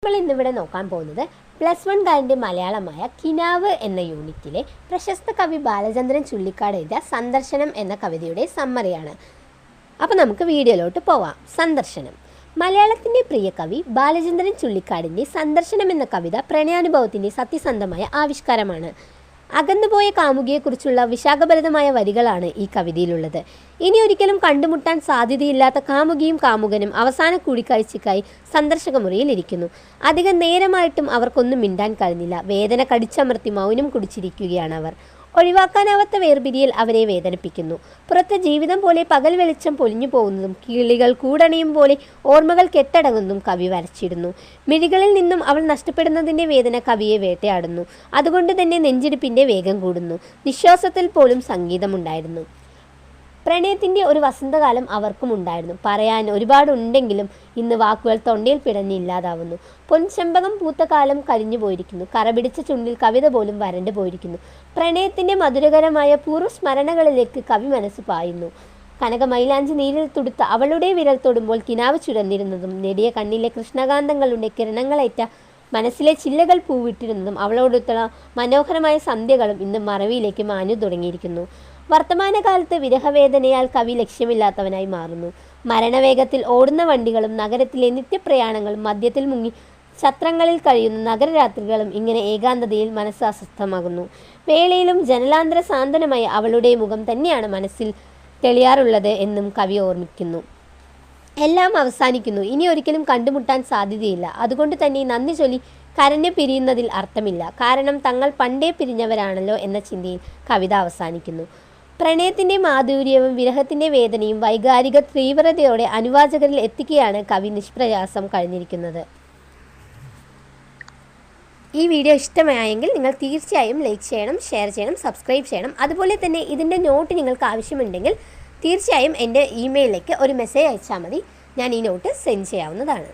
നമ്മൾ ഇന്നിവിടെ നോക്കാൻ പോകുന്നത് +1 കാരൻ്റെ മലയാളമായ കിനാവ് എന്ന യൂണിറ്റിലെ പ്രശസ്ത കവി ബാലചന്ദ്രൻ ചുള്ളിക്കാട് എഴുതിയ സന്ദർശനം എന്ന കവിതയുടെ സമ്മറിയാണ്. അപ്പോൾ നമുക്ക് വീഡിയോയിലോട്ട് പോവാം. സന്ദർശനം. മലയാളത്തിൻ്റെ പ്രിയ കവി ബാലചന്ദ്രൻ ചുള്ളിക്കാടിൻ്റെ സന്ദർശനം എന്ന കവിത പ്രണയാനുഭവത്തിൻ്റെ സത്യസന്ധമായ ആവിഷ്കാരമാണ്. അകന്നുപോയ കാമുകിയെക്കുറിച്ചുള്ള വിശാഖഭരിതമായ വരികളാണ് ഈ കവിതയിലുള്ളത്. ഇനി ഒരിക്കലും കണ്ടുമുട്ടാൻ സാധ്യതയില്ലാത്ത കാമുകിയും കാമുകനും അവസാന കൂടിക്കാഴ്ചയ്ക്കായി സന്ദർശക മുറിയിൽ ഇരിക്കുന്നു. അധികം നേരമായിട്ടും അവർക്കൊന്നും മിണ്ടാൻ കഴിഞ്ഞില്ല. വേദന കടിച്ചമർത്തി മൗനം കുടിച്ചിരിക്കുകയാണ് അവർ. ഒഴിവാക്കാനാവാത്ത വേർപിരിയൽ അവരെ വേദനിപ്പിക്കുന്നു. പുറത്തെ ജീവിതം പോലെ പകൽ വെളിച്ചം പൊലിഞ്ഞു പോകുന്നതും കിളികൾ കൂടണയും പോലെ ഓർമ്മകൾ കെട്ടടങ്ങുന്നതും കവി വരച്ചിടുന്നു. മിഴികളിൽ നിന്നും അവൾ നഷ്ടപ്പെടുന്നതിൻ്റെ വേദന കവിയെ വേട്ടയാടുന്നു. അതുകൊണ്ട് തന്നെ നെഞ്ചിടിപ്പിൻ്റെ വേഗം കൂടുന്നു. നിശ്വാസത്തിൽ പോലും സംഗീതമുണ്ടായിരുന്നു. പ്രണയത്തിൻ്റെ ഒരു വസന്തകാലം അവർക്കും ഉണ്ടായിരുന്നു. പറയാൻ ഒരുപാടുണ്ടെങ്കിലും ഇന്ന് വാക്കുകൾ തൊണ്ടയിൽ പിടഞ്ഞില്ലാതാവുന്നു. പൊൻചെമ്പകം പൂത്ത കാലം കരിഞ്ഞു പോയിരിക്കുന്നു. കറപിടിച്ച ചുണ്ടിൽ കവിത പോലും വരണ്ടു പോയിരിക്കുന്നു. പ്രണയത്തിൻ്റെ മധുരകരമായ പൂർവ്വസ്മരണകളിലേക്ക് കവി മനസ്സ് പായുന്നു. കനകമൈലാഞ്ചി നീരിൽ തുടുത്ത അവളുടെ വിരൽ തൊടുമ്പോൾ കിനാവ് ചുരന്നിരുന്നതും നെടിയ കണ്ണിലെ കൃഷ്ണകാന്തങ്ങളുടെ കിരണങ്ങളേറ്റ മനസ്സിലെ ചില്ലകൾ പൂവിട്ടിരുന്നതും അവളോടുള്ള മനോഹരമായ സന്ധ്യകളും ഇന്ന് മറവിയിലേക്ക് മാഞ്ഞു തുടങ്ങിയിരിക്കുന്നു. വർത്തമാനകാലത്ത് വിരഹവേദനയാൽ കവി ലക്ഷ്യമില്ലാത്തവനായി മാറുന്നു. മരണവേഗത്തിൽ ഓടുന്ന വണ്ടികളും നഗരത്തിലെ നിത്യപ്രയാണങ്ങളും മദ്യത്തിൽ മുങ്ങി ഛത്രങ്ങളിൽ കഴിയുന്ന നഗരരാത്രികളും ഇങ്ങനെ ഏകാന്തതയിൽ മനസ്സ് അസ്വസ്ഥമാകുന്നു. വേളയിലും ജനലാന്തര സാന്ത്വനമായ അവളുടെ മുഖം തന്നെയാണ് മനസ്സിൽ തെളിയാറുള്ളത് എന്നും കവി ഓർമ്മിക്കുന്നു. എല്ലാം അവസാനിക്കുന്നു. ഇനി ഒരിക്കലും കണ്ടുമുട്ടാൻ സാധ്യതയില്ല. അതുകൊണ്ട് തന്നെ നന്ദി ചൊല്ലി കരഞ്ഞു പിരിയുന്നതിൽ അർത്ഥമില്ല. കാരണം തങ്ങൾ പണ്ടേ പിരിഞ്ഞവരാണല്ലോ എന്ന ചിന്തയിൽ കവിത അവസാനിക്കുന്നു. പ്രണയത്തിൻ്റെ മാധുര്യവും വിരഹത്തിൻ്റെ വേദനയും വൈകാരിക തീവ്രതയോടെ അനുവാചകരിൽ എത്തിക്കുകയാണ് കവി നിഷ്പ്രയാസം കഴിഞ്ഞിരിക്കുന്നത്. ഈ വീഡിയോ ഇഷ്ടമായെങ്കിൽ നിങ്ങൾ തീർച്ചയായും ലൈക്ക് ചെയ്യണം, ഷെയർ ചെയ്യണം, സബ്സ്ക്രൈബ് ചെയ്യണം. അതുപോലെ തന്നെ ഇതിൻ്റെ നോട്ട് നിങ്ങൾക്ക് ആവശ്യമുണ്ടെങ്കിൽ തീർച്ചയായും എൻ്റെ ഇമെയിലിലേക്ക് ഒരു മെസ്സേജ് അയച്ചാൽ മതി. ഞാൻ ഈ നോട്ട് സെൻഡ് ചെയ്യാവുന്നതാണ്.